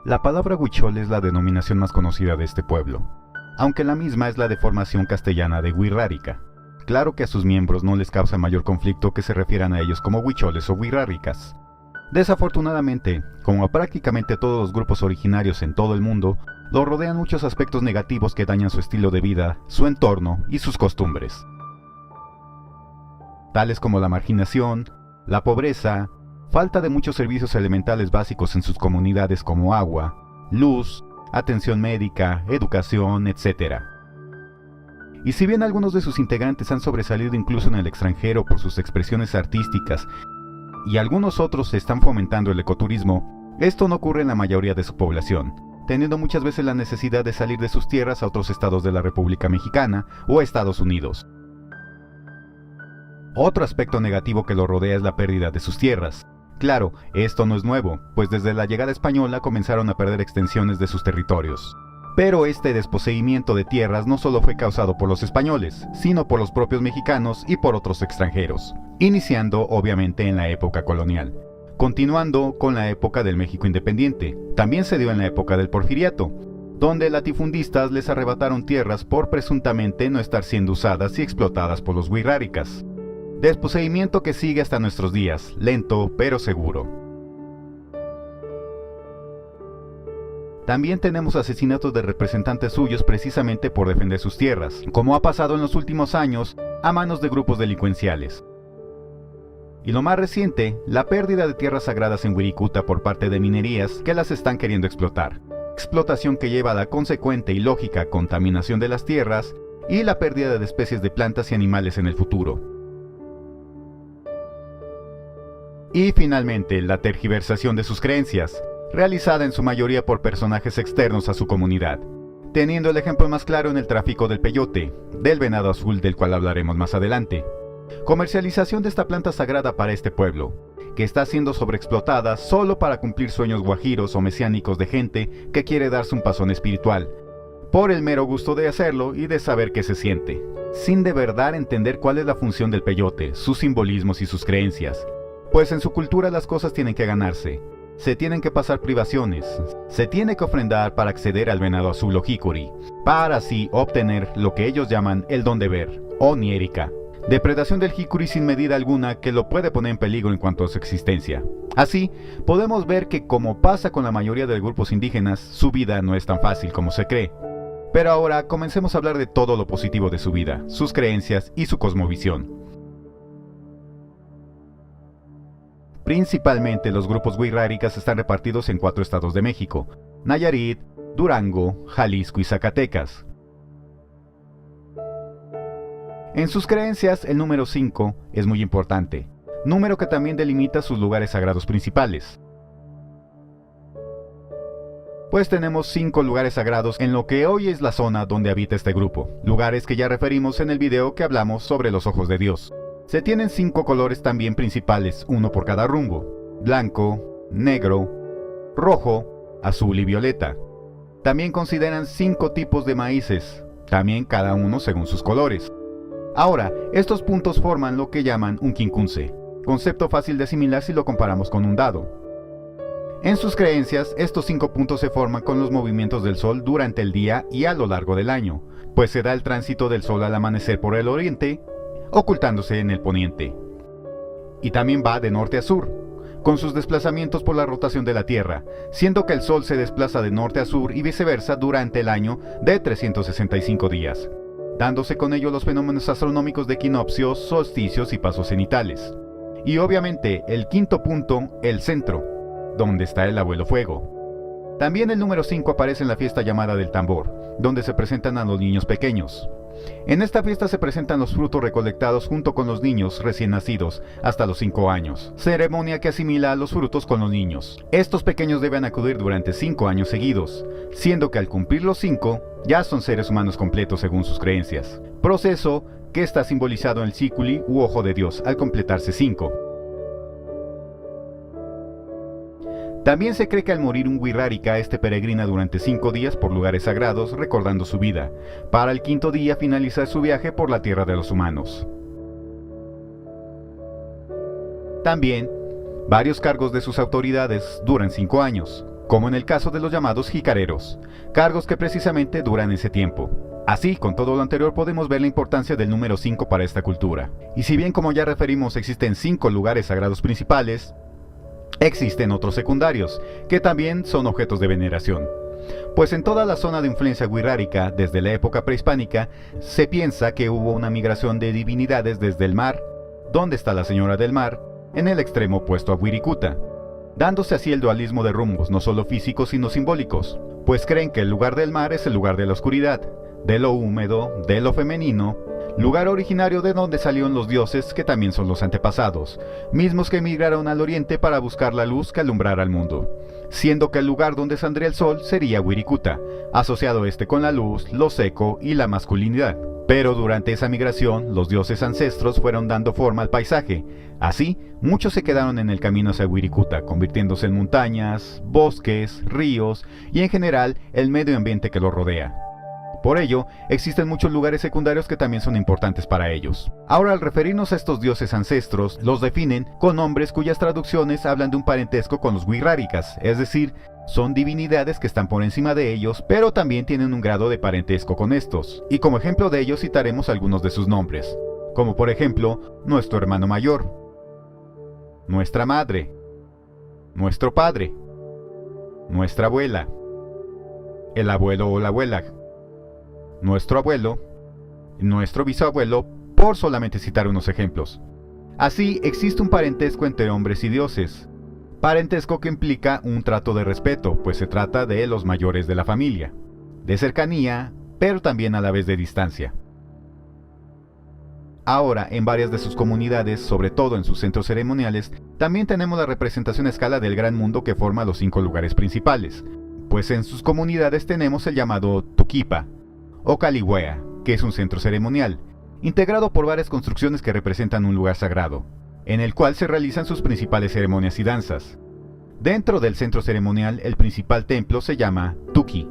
La palabra huichol es la denominación más conocida de este pueblo, aunque la misma es la deformación castellana de huirrárica. Claro que a sus miembros no les causa mayor conflicto que se refieran a ellos como huicholes o huirráricas. Desafortunadamente, como a prácticamente todos los grupos originarios en todo el mundo, lo rodean muchos aspectos negativos que dañan su estilo de vida, su entorno y sus costumbres, tales como la marginación, la pobreza, falta de muchos servicios elementales básicos en sus comunidades como agua, luz, atención médica, educación, etc. Y si bien algunos de sus integrantes han sobresalido incluso en el extranjero por sus expresiones artísticas y algunos otros están fomentando el ecoturismo, esto no ocurre en la mayoría de su población, teniendo muchas veces la necesidad de salir de sus tierras a otros estados de la República Mexicana o Estados Unidos. Otro aspecto negativo que lo rodea es la pérdida de sus tierras. Claro, esto no es nuevo, pues desde la llegada española comenzaron a perder extensiones de sus territorios. Pero este desposeimiento de tierras no solo fue causado por los españoles, sino por los propios mexicanos y por otros extranjeros, iniciando obviamente en la época colonial. Continuando con la época del México independiente, también se dio en la época del Porfiriato, donde latifundistas les arrebataron tierras por presuntamente no estar siendo usadas y explotadas por los huirráricas. Desposeimiento que sigue hasta nuestros días, lento pero seguro. También tenemos asesinatos de representantes suyos precisamente por defender sus tierras, como ha pasado en los últimos años a manos de grupos delincuenciales. Y lo más reciente, la pérdida de tierras sagradas en Wirikuta por parte de minerías que las están queriendo explotar. Explotación que lleva a la consecuente y lógica contaminación de las tierras y la pérdida de especies de plantas y animales en el futuro. Y finalmente, la tergiversación de sus creencias, realizada en su mayoría por personajes externos a su comunidad, teniendo el ejemplo más claro en el tráfico del peyote, del venado azul del cual hablaremos más adelante. Comercialización de esta planta sagrada para este pueblo, que está siendo sobreexplotada solo para cumplir sueños guajiros o mesiánicos de gente que quiere darse un pasón espiritual, por el mero gusto de hacerlo y de saber qué se siente, sin de verdad entender cuál es la función del peyote, sus simbolismos y sus creencias. Pues en su cultura las cosas tienen que ganarse, se tienen que pasar privaciones, se tiene que ofrendar para acceder al venado azul o jicuri, para así obtener lo que ellos llaman el don de ver, o niérica, depredación del jicuri sin medida alguna que lo puede poner en peligro en cuanto a su existencia. Así, podemos ver que como pasa con la mayoría de grupos indígenas, su vida no es tan fácil como se cree. Pero ahora comencemos a hablar de todo lo positivo de su vida, sus creencias y su cosmovisión. Principalmente los grupos huirráricas están repartidos en 4 estados de México: Nayarit, Durango, Jalisco y Zacatecas. En sus creencias, el número 5 es muy importante, número que también delimita sus lugares sagrados principales. Pues tenemos 5 lugares sagrados en lo que hoy es la zona donde habita este grupo, lugares que ya referimos en el video que hablamos sobre los ojos de Dios. Se tienen 5 colores también principales, uno por cada rumbo: blanco, negro, rojo, azul y violeta. También consideran 5 tipos de maíces, también cada uno según sus colores. Ahora, estos puntos forman lo que llaman un quincunce, concepto fácil de asimilar si lo comparamos con un dado. En sus creencias, estos 5 puntos se forman con los movimientos del sol durante el día y a lo largo del año, pues se da el tránsito del sol al amanecer por el oriente, ocultándose en el poniente. Y también va de norte a sur, con sus desplazamientos por la rotación de la Tierra, siendo que el Sol se desplaza de norte a sur y viceversa durante el año de 365 días, dándose con ello los fenómenos astronómicos de equinoccios, solsticios y pasos cenitales. Y obviamente el quinto punto, el centro, donde está el abuelo fuego. También el número 5 aparece en la fiesta llamada del tambor, donde se presentan a los niños pequeños. En esta fiesta se presentan los frutos recolectados junto con los niños recién nacidos hasta los 5 años, ceremonia que asimila a los frutos con los niños. Estos pequeños deben acudir durante 5 años seguidos, siendo que al cumplir los 5 ya son seres humanos completos según sus creencias, proceso que está simbolizado en el sículi u ojo de Dios al completarse 5. También se cree que al morir un huirrárica, este peregrina durante 5 días por lugares sagrados recordando su vida, para el 5.º día finalizar su viaje por la tierra de los humanos. También, varios cargos de sus autoridades duran 5 años, como en el caso de los llamados jicareros, cargos que precisamente duran ese tiempo. Así, con todo lo anterior podemos ver la importancia del número 5 para esta cultura. Y si bien, como ya referimos, existen 5 lugares sagrados principales, existen otros secundarios, que también son objetos de veneración. Pues en toda la zona de influencia wixárika, desde la época prehispánica, se piensa que hubo una migración de divinidades desde el mar, donde está la Señora del Mar, en el extremo opuesto a Wirikuta, dándose así el dualismo de rumbos, no solo físicos sino simbólicos, pues creen que el lugar del mar es el lugar de la oscuridad, de lo húmedo, de lo femenino, lugar originario de donde salieron los dioses que también son los antepasados, mismos que emigraron al oriente para buscar la luz que alumbrara al mundo, siendo que el lugar donde saldría el sol sería Wirikuta, asociado con la luz, lo seco y la masculinidad. Pero durante esa migración, los dioses ancestros fueron dando forma al paisaje. Así, muchos se quedaron en el camino hacia Wirikuta, convirtiéndose en montañas, bosques, ríos y en general el medio ambiente que los rodea. Por ello, existen muchos lugares secundarios que también son importantes para ellos. Ahora, al referirnos a estos dioses ancestros, los definen con nombres cuyas traducciones hablan de un parentesco con los wixárikas, es decir, son divinidades que están por encima de ellos, pero también tienen un grado de parentesco con estos. Y como ejemplo de ello citaremos algunos de sus nombres, como por ejemplo, nuestro hermano mayor, nuestra madre, nuestro padre, nuestra abuela, el abuelo o la abuela, nuestro abuelo, nuestro bisabuelo, por solamente citar unos ejemplos. Así, existe un parentesco entre hombres y dioses, parentesco que implica un trato de respeto, pues se trata de los mayores de la familia, de cercanía, pero también a la vez de distancia. Ahora, en varias de sus comunidades, sobre todo en sus centros ceremoniales, también tenemos la representación a escala del gran mundo que forma los 5 lugares principales, pues en sus comunidades tenemos el llamado Tukipa, o Kaliwea, que es un centro ceremonial, integrado por varias construcciones que representan un lugar sagrado, en el cual se realizan sus principales ceremonias y danzas. Dentro del centro ceremonial, el principal templo se llama Tuki.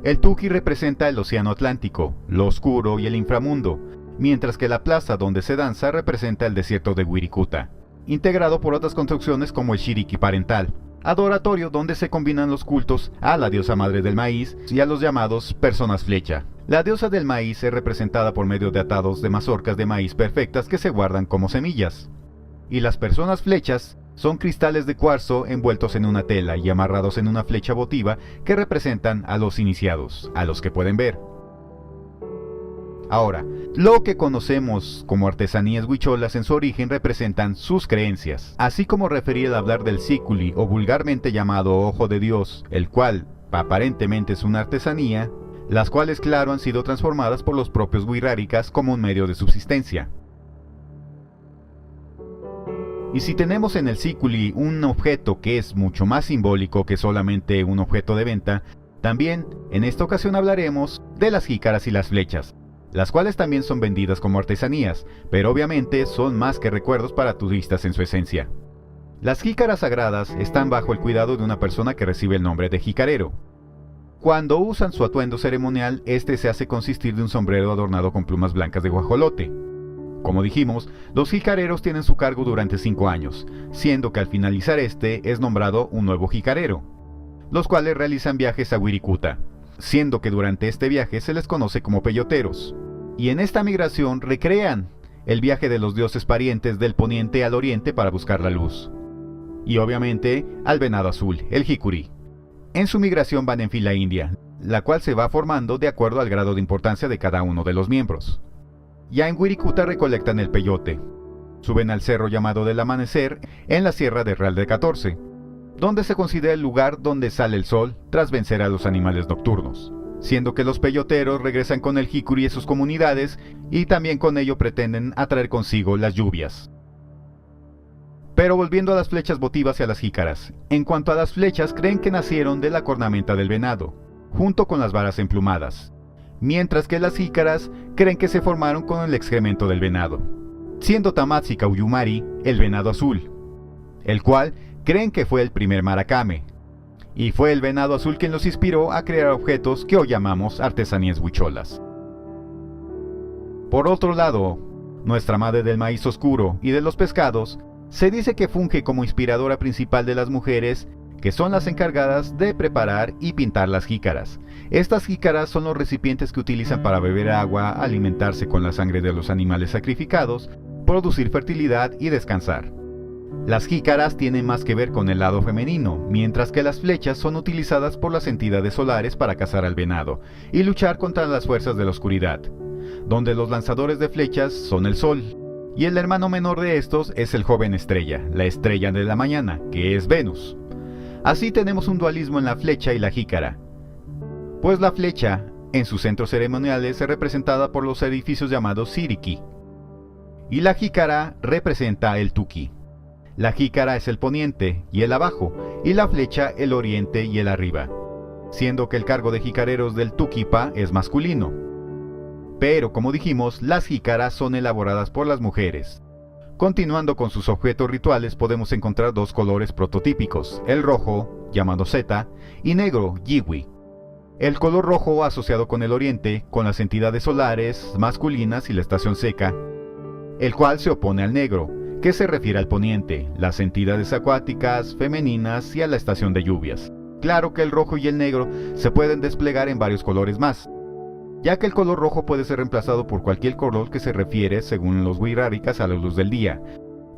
El Tuki representa el océano Atlántico, lo oscuro y el inframundo, mientras que la plaza donde se danza representa el desierto de Wirikuta, integrado por otras construcciones como el Shiriki parental, adoratorio donde se combinan los cultos a la diosa madre del maíz y a los llamados personas flecha. La diosa del maíz es representada por medio de atados de mazorcas de maíz perfectas que se guardan como semillas, y las personas flechas son cristales de cuarzo envueltos en una tela y amarrados en una flecha votiva que representan a los iniciados, a los que pueden ver. Ahora, lo que conocemos como artesanías huicholas en su origen representan sus creencias, así como referí al hablar del sículi o vulgarmente llamado ojo de Dios, el cual aparentemente es una artesanía, las cuales claro han sido transformadas por los propios wixárikas como un medio de subsistencia. Y si tenemos en el sículi un objeto que es mucho más simbólico que solamente un objeto de venta, también en esta ocasión hablaremos de las jícaras y las flechas, las cuales también son vendidas como artesanías, pero obviamente son más que recuerdos para turistas en su esencia. Las jícaras sagradas están bajo el cuidado de una persona que recibe el nombre de jicarero. Cuando usan su atuendo ceremonial, este se hace consistir de un sombrero adornado con plumas blancas de guajolote. Como dijimos, los jicareros tienen su cargo durante 5 años, siendo que al finalizar es nombrado un nuevo jicarero, los cuales realizan viajes a Wirikuta, siendo que durante este viaje se les conoce como peyoteros, y en esta migración recrean el viaje de los dioses parientes del poniente al oriente para buscar la luz, y obviamente al venado azul, el jicuri. En su migración van en fila india, la cual se va formando de acuerdo al grado de importancia de cada uno de los miembros. Ya en Wirikuta recolectan el peyote, suben al cerro llamado del Amanecer en la Sierra de Real de 14, donde se considera el lugar donde sale el sol tras vencer a los animales nocturnos, siendo que los peyoteros regresan con el jicuri a sus comunidades y también con ello pretenden atraer consigo las lluvias. Pero volviendo a las flechas votivas y a las jícaras, en cuanto a las flechas creen que nacieron de la cornamenta del venado, junto con las varas emplumadas, mientras que las jícaras creen que se formaron con el excremento del venado, siendo Tamatsi Kauyumari el venado azul, el cual creen que fue el primer maracame, y fue el venado azul quien los inspiró a crear objetos que hoy llamamos artesanías huicholas. Por otro lado, nuestra madre del maíz oscuro y de los pescados se dice que funge como inspiradora principal de las mujeres que son las encargadas de preparar y pintar las jícaras. Estas jícaras son los recipientes que utilizan para beber agua, alimentarse con la sangre de los animales sacrificados, producir fertilidad y descansar. Las jícaras tienen más que ver con el lado femenino, mientras que las flechas son utilizadas por las entidades solares para cazar al venado y luchar contra las fuerzas de la oscuridad, donde los lanzadores de flechas son el sol, y el hermano menor de estos es el joven estrella, la estrella de la mañana, que es Venus. Así tenemos un dualismo en la flecha y la jícara, pues la flecha, en sus centros ceremoniales, es representada por los edificios llamados Siriki, y la jícara representa el Tuki. La jícara es el poniente y el abajo, y la flecha el oriente y el arriba, siendo que el cargo de jicareros del Tukipa es masculino. Pero como dijimos, las jícaras son elaboradas por las mujeres. Continuando con sus objetos rituales, podemos encontrar dos colores prototípicos, el rojo, llamado Zeta, y negro, Yiwi. El color rojo asociado con el oriente, con las entidades solares masculinas y la estación seca, el cual se opone al negro, que se refiere al poniente, las entidades acuáticas femeninas y a la estación de lluvias. Claro que el rojo y el negro se pueden desplegar en varios colores más, ya que el color rojo puede ser reemplazado por cualquier color que se refiere, según los Wirrárikas, a la luz del día,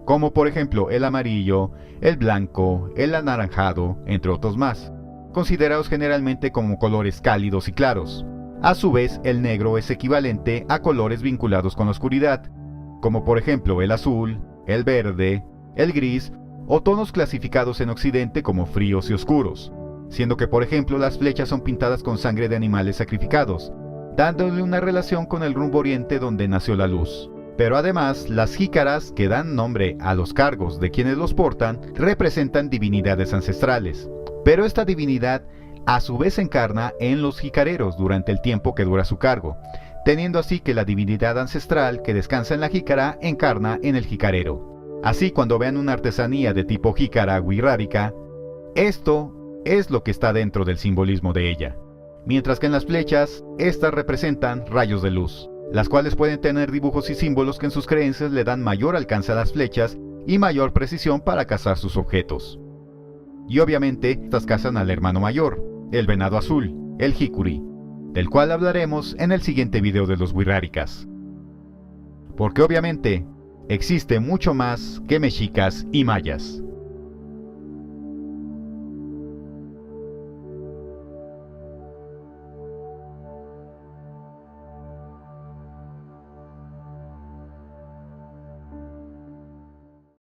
como por ejemplo el amarillo, el blanco, el anaranjado, entre otros más, considerados generalmente como colores cálidos y claros. A su vez, el negro es equivalente a colores vinculados con la oscuridad, como por ejemplo el azul, el verde, el gris o tonos clasificados en Occidente como fríos y oscuros, siendo que por ejemplo las flechas son pintadas con sangre de animales sacrificados, dándole una relación con el rumbo oriente donde nació la luz. Pero además, las jícaras, que dan nombre a los cargos de quienes los portan, representan divinidades ancestrales. Pero esta divinidad a su vez encarna en los jicareros durante el tiempo que dura su cargo, teniendo así que la divinidad ancestral que descansa en la jícara encarna en el jicarero. Así, cuando vean una artesanía de tipo jícara wirrárica, esto es lo que está dentro del simbolismo de ella. Mientras que en las flechas, estas representan rayos de luz, las cuales pueden tener dibujos y símbolos que en sus creencias le dan mayor alcance a las flechas y mayor precisión para cazar sus objetos. Y obviamente, estas cazan al hermano mayor, el venado azul, el Hikuri, del cual hablaremos en el siguiente video de los Wirrárikas. Porque obviamente, existe mucho más que mexicas y mayas.